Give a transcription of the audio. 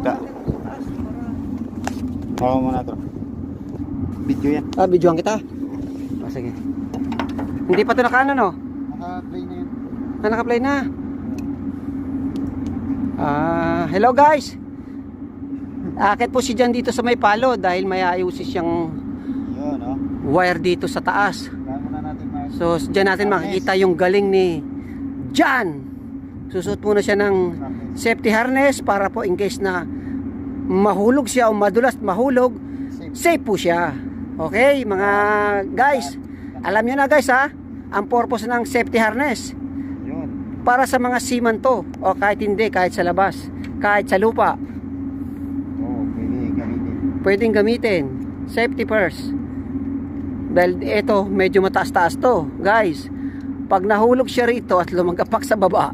kita. Hawa mo na to. Video yan. Videoan kita. Sige. Hindi pa ito nakaano, no? Naka-play na yun. Naka-play na. Hello guys. Akit po si Jan dito sa may palo dahil may ayusin siyang Yun, oh. wire dito sa taas. Kaya muna natin So, dyan natin makikita yung galing ni Jan. Susuot muna siya ng safety harness para po in case na mahulog siya o madulas mahulog, safe po siya. Okay, mga guys. Alam nyo na guys ha, ang purpose ng safety harness. Yun. Para sa mga seaman to. O kahit hindi, kahit sa labas, kahit sa lupa. Oo, pwede gamitin. Pwedeng gamitin. Safety first. Dahil ito, medyo mataas-taas to. Guys, pag nahulog siya rito at lumagapak sa baba,